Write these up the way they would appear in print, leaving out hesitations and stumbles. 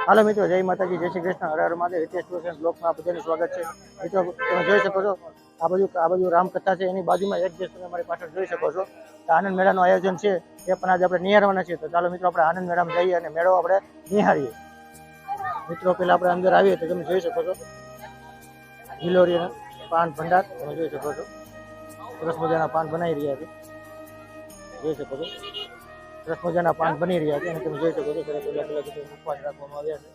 હાલો મિત્રો, જય માતાજી, જય શ્રી કૃષ્ણ, હર હર મહાદેવ. હિતેશ ટુર્સ એન્ડ બ્લોગમાં આપ બધાનું સ્વાગત છે. મિત્રો, તમે જોઈ શકો છો આ બાજુ રામકથા છે, એની બાજુમાં એક જે તમે અમારી પાછળ જોઈ શકો છો આનંદ મેળાનું આયોજન છે. એ પણ આજે આપણે નિહાળવાના છીએ. તો ચાલો મિત્રો, આપણે આનંદ મેળામાં જઈએ અને મેળો આપણે નિહાળીએ. મિત્રો, પેલા આપણે અંદર આવીએ તો તમે જોઈ શકો છો ગિલોરીના પાન ભંડાર તમે જોઈ શકો છો. સરસ મજાના પાન બનાવી રહ્યા છે, જોઈ શકો છો. સરસ મજાના પાન બની રહ્યા છે અને તમે જોઈ શકો છો સરસ અલગ અલગ ઉપવાસ રાખવામાં આવ્યા છે.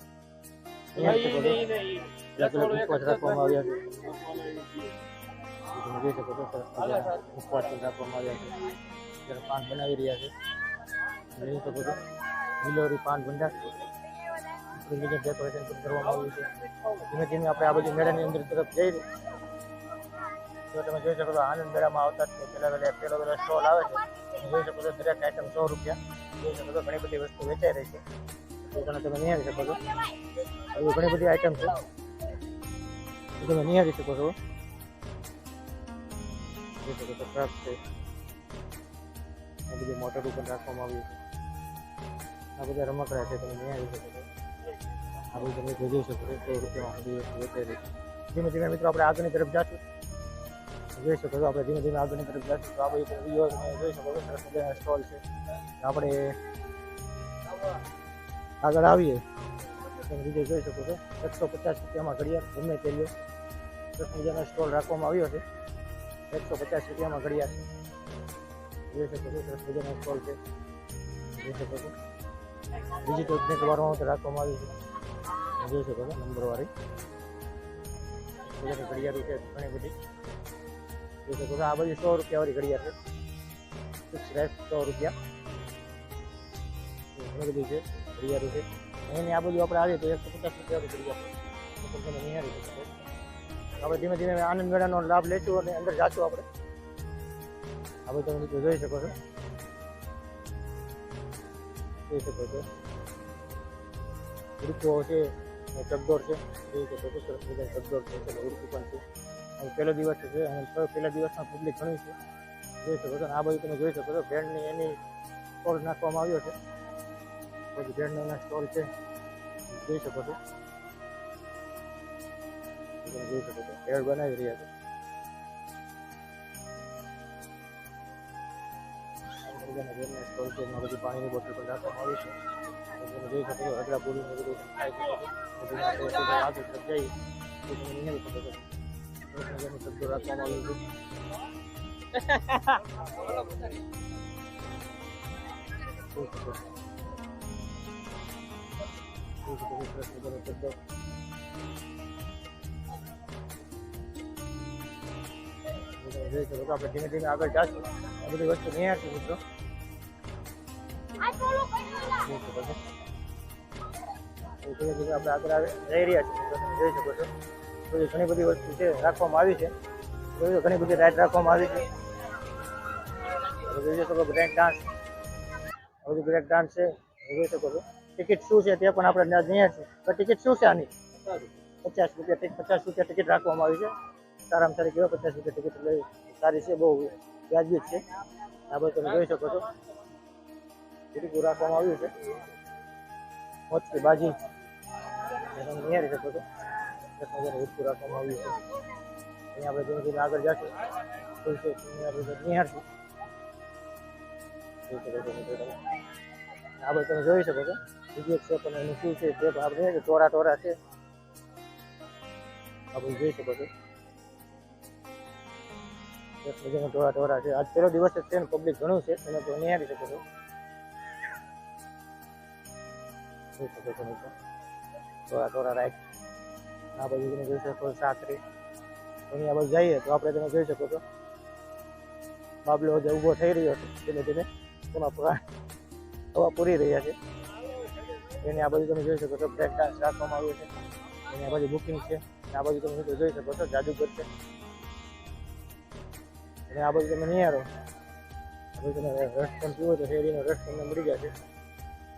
ઉપવાસ રાખવામાં આવ્યા છે, તમે જોઈ શકો છો. સરસ મજાના ઉપવાસ રાખવામાં આવ્યા છે. જ્યારે પાન બનાવી રહ્યા છે, જોઈ શકો છો ગિલોરી પાન ભંડાર ડેકોરેશન કરવામાં આવ્યું છે. ધીમે ધીમે આપણે આ બધી મેળાની અંદર તરફ જઈ રહી. તો તમે જોઈ શકો છો આનંદ મેળામાં આવતા પેલો સ્ટોલ આવે છે. જોઈ શકો છો દરેક આઈટમ 100 રૂપિયા. જોઈ શકો છો ઘણી બધી વસ્તુ વેચાઈ રહી છે. તમે નિહાળી શકો છો. આવી ઘણી બધી આઈટમ છે, તમે નિહાળી શકો છો. જોઈ શકો છો ટ્રક છે, આ બધી મોટર ઉપર રાખવામાં આવ્યું છે. આ બધા રમકડા છે, તમે નિહાળી શકો છો. આ બધું તમે જોઈ શકો છો 100 રૂપિયામાં બધી વસ્તુ વેચાઈ રહી છે. ધીમે ધીમે મિત્રો આપણે આગળની તરફ જઈશું. જોઈ શકો છો આપણે ધીમે ધીમે આગળની તરફ જઈશું તો આ બધી વિડીયો તમે જોઈ શકો છો. સરસ મજાના સ્ટોલ છે. આપણે આગળ આવીએ તમે વિડીયો જોઈ શકો છો. 150 રૂપિયામાં ઘડિયાળ ગમે તે લ્યો. સરસ મજાનો સ્ટોલ રાખવામાં આવ્યો છે. 150 રૂપિયામાં ઘડિયાળ છે, જોઈ શકો છો. સરસ મજાનો સ્ટોલ છે, જોઈ શકો છો. ડિજિટલ પ્રિન્ટ વાળો રાખવામાં આવ્યું છે, જોઈ શકો છો. નંબરવાળી ઘડિયાળો છે ઘણી બધી, જોઈ શકો છો. આ બધી 100 રૂપિયા વાળી ઘડિયાળ છે. ફિક્સ રેટ 100 રૂપિયા. ઘણી બધી છે ઘડિયાળો છે. એની આ બધું આપણે આવીએ તો 150 રૂપિયા વાળી ઘડિયાળ તમે નિહાળી શકો છો. આપણે ધીમે ધીમે આનંદ મેળાનો લાભ લઈશું અને અંદર જાશું આપણે. આ બધું તમે જોઈ શકો છો, જોઈ શકો છો. ઉડકો છે, ચકડોળ છે, જોઈ શકો છો. સરસ મજાની ચકડોળ છે, ઉડકું પણ છે. પહેલો દિવસ છે અને પહેલા દિવસમાં પબ્લિક ઘણી છે, જોઈ શકો છો. આ બધું તમે જોઈ શકો છો. ભેળની એની સ્ટોલ નાખવામાં આવ્યો છે. પછી ભેળનો એના સ્ટોલ છે, જોઈ શકો છો. જોઈ શકો છો ભેળ બનાવી રહ્યા છે. સ્ટોલ છે, એમાં બધી પાણીની બોટલ પણ રાખવામાં આવી છે. તમે જોઈ શકો છો અગડા પૂરીને બધું ખાઈ શકો છો. આગળ તરફ જઈ તો તમે નિહાળી શકો છો. શબ્દો રાખવામાં આવ્યું છે. જોઈ શકો છો. આપણે ધીમે ધીમે આગળ જઈશું. આ બધી વસ્તુ નિહાળશું મિત્રો. આપણે આગળ જઈ રહ્યા છીએ, જોઈ શકો છો. ઘણી બધી વસ્તુ છે રાખવામાં આવી છે. ઘણી બધી રાઈડ રાખવામાં આવી છે. જોઈ શકો બ્રેક ડાન્સ, બધું બ્રેક ડાન્સ છે, જોઈ શકો છો. ટિકિટ શું છે તે પણ આપણે નિહાળશું. તો ટિકિટ શું છે આની? 50 રૂપિયા. 50 રૂપિયા ટિકિટ રાખવામાં આવી છે. સારામાં સારી કહેવાય. 50 રૂપિયા ટિકિટ લઈ સારી છે, બહુ વ્યાજબી છે. આ બધું તમે જોઈ શકો છો. ટિકિટ રાખવામાં આવ્યું છે. મોજકી બાજી તમે નિહાળી શકો છો. ઉડકું રાખવામાં આવ્યું છે. અહીંયા આપણે ધીમે ધીમે આગળ જશું. આપણે નિહાળશું. આ બધું તમે જોઈ શકો છો. બીજું એક છે પણ એનું શું છે તે આપણે ટોરા છે, આ બધું જોઈ શકો છો. ટોરા છે. આજ પહેલો દિવસ છે ને પબ્લિક ઘણું છે, તમે તો નિહાળી શકો છો. જોઈ શકો છો ટોરા રાઈટ. આ બધું તમે જોઈ શકો છો. સાકરી એની આ બધું જઈએ તો આપણે તમે જોઈ શકો છો. બાબલો જે ઊભો થઈ રહ્યો છે ધીમે ધીમે, તેમાં હવા પૂરી રહ્યા છે. એની આ બધું તમે જોઈ શકો છો. બ્રેક ડાન્સ રાખવામાં આવ્યું છે. એની આ બધી બુકિંગ છે. આ બધું તમે જોઈ શકો છો. જાદુગર છે અને આ બધું તમે નિહાળો. આ બધું તમે રસ પણ પીવો તો શેરડીનો રસ તમને મળી જશે.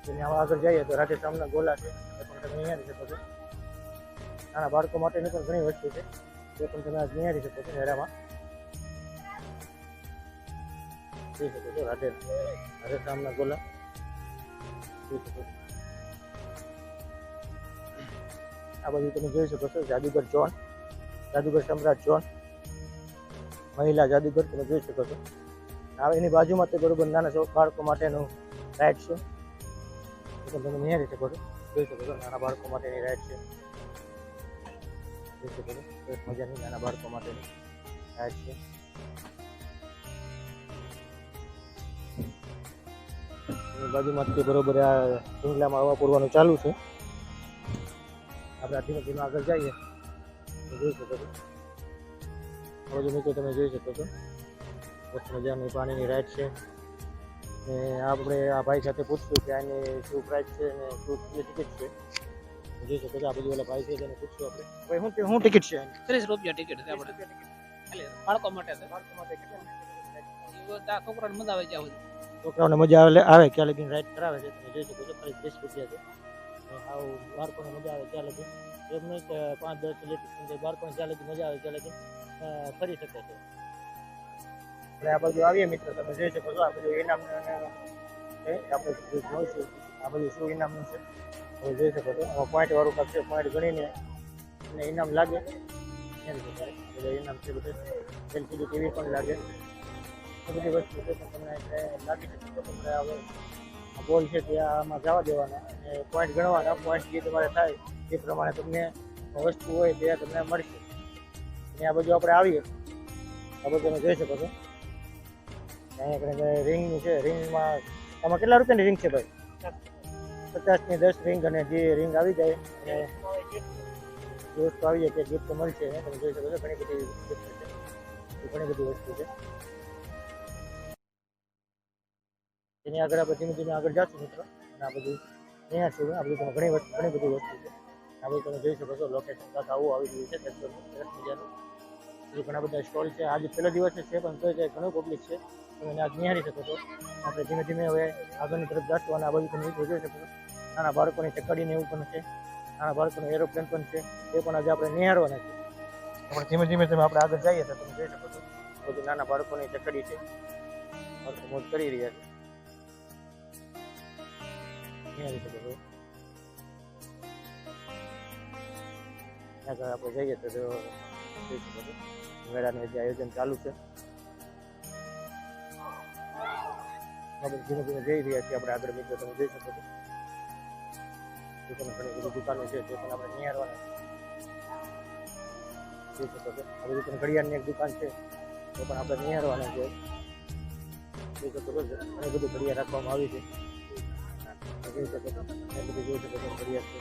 એને આગળ જઈએ તો રાધે શ્યામના ગોલા છે, એ પણ તમે નિહાળી શકો છો. નાના બાળકો માટેની પણ ઘણી વસ્તુ છે, તે પણ તમે નિહાળી શકો છો. મેળામાં જોઈ શકો છો. રાધે શ્યામના ગોલા જોઈ શકો છો. આ બાજુ તમે જોઈ શકો છો જાદુગર ઝોન, જાદુગર સમ્રાટ ઝોન, મહિલા જાદુગર તમે જોઈ શકો છો. હવે એની બાજુમાં તે બરોબર નાના બાળકો માટેનું રાઇડ છે, તમે નિહાળી શકો છો, જોઈ શકો છો નાના બાળકો માટેની રાઇડ છે, જોઈ શકો છો એક મજાની નાના બાળકો માટેની રાઇડ છે. બાજુમાં તે બરોબર આ શિમલામાં હવા પૂરવાનું ચાલુ છે. આપણે ધીમે ધીમે આગળ જઈએ તો જોઈ શકો છો બાજુ નીચે તમે જોઈ શકો છો મસ્ત મજાની પાણીની રાઇડ છે. ને આપણે આ ભાઈ સાથે પૂછશું કે આની શું પ્રાઇસ છે અને શું ટિકિટ છે. જોઈ શકો છો આ બાજુ ઓલા ભાઈ છે તેને પૂછશું આપણે, ભાઈ શું ટિકિટ છે? 30 રૂપિયા ટિકિટ છે આપણે, ખાલી બાળકો માટે છે. છોકરાને મજા આવે જાવ, છોકરાઓને મજા આવે ક્યાં લગીને રાઇડ કરાવે છે. તમે જોઈ શકો છો ખાલી 30 રૂપિયા છે. આવું બાળકોને મજા આવે ત્યાં લગી, એમ નહીં કે 5-10 લીટર બાળકોને જ્યાં લગી મજા આવે ત્યાં લગી ફરી શકે છે. આપણે આ બાજુ આવીએ મિત્રો, તમે જોઈ શકો છો આ બધું ઇનામનું છે. આપણે જોઈશું આ બધું શું ઇનામનું છે તમે જોઈ શકો છો. આમાં પોઈન્ટ વાળું કાંક છે, પોઈન્ટ ગણીને એને ઇનામ લાગે એમ બધા ઇનામ છે. બધું એલસીડી ટીવી પણ લાગે, એ બધી વસ્તુ છે પણ તમને લાગી શકે તો તમને હવે બોલ છે ત્યાં આમાં જવા દેવાના અને પોઈન્ટ ગણવાના. પોઈન્ટ જે તમારે થાય એ પ્રમાણે તમને વસ્તુ હોય ત્યાં તમને મળશે. અને આ બધું આપણે આવીએ આ બધું તમે જોઈ શકો છો. અહીંયા રિંગનું છે, રિંગમાં આમાં કેટલા રૂપિયાની રિંગ છે ભાઈ? 50ની 10 રિંગ, અને જે રિંગ આવી જાય અને જે વસ્તુ આવી જાય તે ગિફ્ટ મળશે. તમે જોઈ શકો છો ઘણી બધી ગિફ્ટ છે, ઘણી બધી વસ્તુ છે. એની આગળ આપણે ધીમે ધીમે આગળ જશું મિત્રો. અને આ બધું અહીંયા છું, આ બધું તમે ઘણી બધી વસ્તુ છે. આ બધું તમે જોઈ શકો છો લોકેશન કાંક આવું આવી ગયું છે. સરસ મજાનું ઘણા બધા સ્ટોલ છે. આજે પહેલો દિવસ છે પણ તો ઘણું પબ્લિક છે, તમે આજ નિહાળી શકો છો. આપણે ધીમે ધીમે હવે આગળની તરફ જશું અને આ બાજુ તમે જોઈ શકો છો નાના બાળકોની ચકડીને એવું પણ છે, નાના બાળકોનું એરોપ્લેન પણ છે, એ પણ આજે આપણે નિહાળવાના છે. આપણે ધીમે ધીમે તમે આપણે આગળ જઈએ તો તમે જોઈ શકો છો બધું નાના બાળકોની ચકડી છે, બાળકો મોજ કરી રહ્યા છે. નિહાળી શકો છો. આગળ આપણે જઈએ તો જોઈ શકો છો મેળાનું જે આયોજન ચાલુ છે. આપણે ધીમે ધીમે જઈ રહ્યા છીએ આપણે આગળ મિત્રો, તમે જોઈ શકો છો ઘણી બધી દુકાનો છે તે પણ આપણે નિહાળવાના જોઈ શકો છો. આ બધી પણ ઘડિયાળની એક દુકાન છે તે પણ આપણે નિહાળવાના છે. જોઈ શકો છો ઘણી બધી ઘડિયાળ રાખવામાં આવી છે, જોઈ શકો છો ઘણી બધી જોઈ શકો છો ઘડિયાળ છે.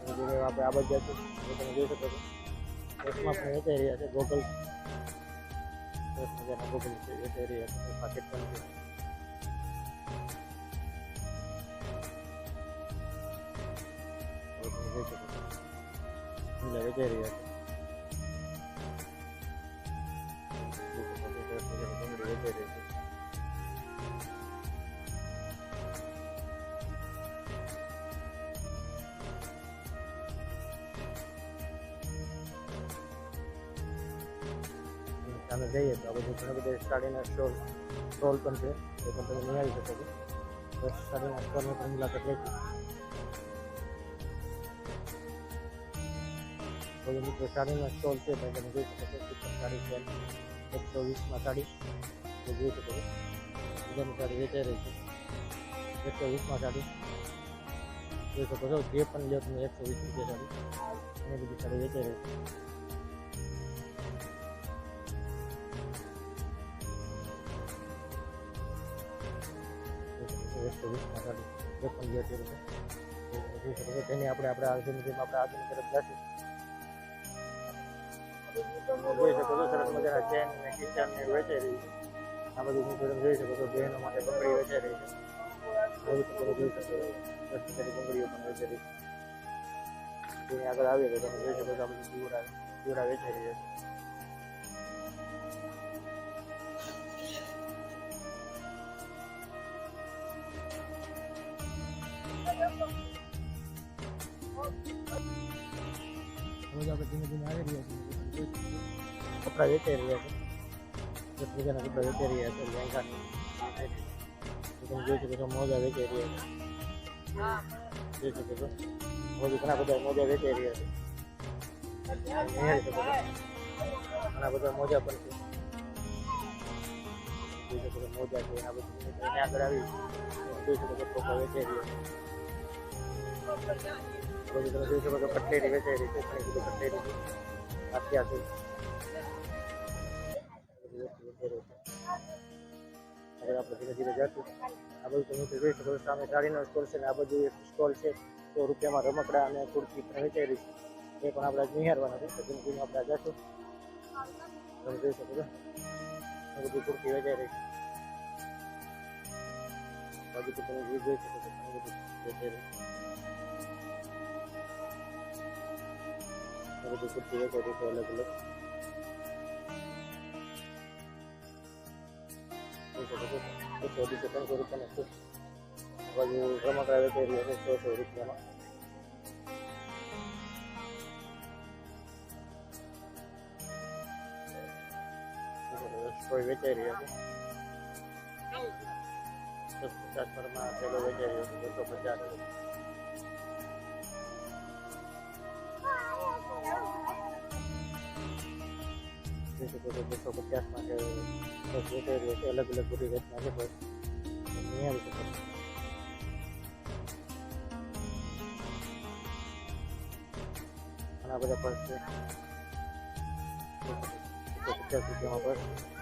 આપણે આ બાજુ જશું તમે જોઈ શકો છો ચશ્મા પણ વેચાઈ રહ્યા છે, ગોગલ સરસ મજાના ગોગલ છે વેચાઈ રહ્યા છે, પાકેટ પણ છે. જોઈ શકો છો વેચાઈ રહ્યા છે, સરસ મજાની બંગડી વેચાઈ રહી છે. સામે જઈએ તો આ બધું ઘણા બધા સાડીના સ્ટોલ પણ છે, એ પણ તમે નિહાળી શકો છો. સાડીના સ્ટોલની પણ મુલાકાત લઈશું. બધું મિત્રો સાડીના સ્ટોલ છે તો તમે જોઈ શકો છો. ચિકન સાડી છે 120માં સાડી જોઈ શકો છો. બીજાની સાડી વેચાઈ રહી છે 120માં સાડી જોઈ શકો છો. જે પણ લો તમે 120 રૂપિયા સાડી, ઘણી બધી સાડી વેચાઈ રહી છે. તેની આપણે આગળની તરફ જશું. જોઈ શકો છો સરસ મજાના ચેન ને કિચન ને વેચાઈ રહી છે. આ બધું તમે જોઈ શકો છો બહેનો માટે બંગડી વેચાઈ રહી છે. જોઈ શકો છો સરસ મજાની બંગડીઓ પણ વેચાઈ રહી છે. તેની આગળ આવીએ તો તમે જોઈ શકો છો આ બધું દીવડા વેચાઈ રહ્યા છે. આપણે ધીમે ધીમે આવી રહ્યા છીએ. કપડાં વેચાઈ રહ્યા છે, દસ બીજાના કપડાં વેચાઈ રહ્યા છે. લેંઘાની તમે જોઈ શકો છો મોજા વેચાઈ રહ્યા છે. જોઈ શકો છો મોજું ઘણા બધા મોજા વેચાઈ રહ્યા છે નિહાળી શકો છો ઘણા બધા મોજા પણ છે જોઈ શકો છો મોજા છે આ બધું એને આગળ આવી જોઈ શકો છો ટોપો વેચાઈ રહ્યો છે બધું તમે જોઈ શકો છો કટલેરી વેચાઈ રહી છે ઘણી બધી કટલેરી છે આથિયા છે હવે આપણે ધીરે ધીરે જશું આ બધું તમે જોઈ શકો છો સામે ગાડીનો સ્ટોલ છે ને આ બધું એક સ્ટોલ છે 100 રૂપિયામાં રમકડા અને કુર્તી પણ વેચાઈ રહી છે એ પણ આપણે નિહાળવાના છે તો ધીમે ધીમે આપણે જશું તમે જોઈ શકો છો આ બધી કુર્તી વેચાઈ રહી છે બાજુ તમે જોઈ શકો છો ઘણી બધી વેચાઈ રહી આ બધી કુર્તી વેચાઈ રહી છે અલગ અલગ ₹100 રૂપિયાના છે બાજુ રમકડા વેચાઈ રહ્યા છે 100 રૂપિયામાં કોઈ વેચાઈ રહ્યા છે 150 માં પેલો વેચાઈ રહ્યો છે 250 250 માટે વેચાઈ રહ્યો છે અલગ અલગ બધી રીતના છે પણ નિહાળી શકો છો ઘણા બધા પર્સ છે 150 રૂપિયામાં પર્સ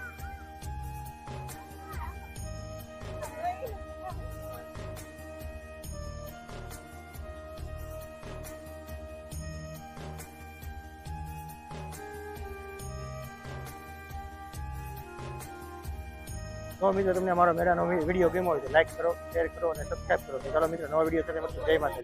તો મિત્રો તમને અમારો મેળાનો વિડીયો ગમ્યો હોય તો લાઈક કરો શેર કરો અને સબસ્ક્રાઈબ કરો તો ચાલો મિત્રો નવા વિડીયો સાથે મળશું જય માતા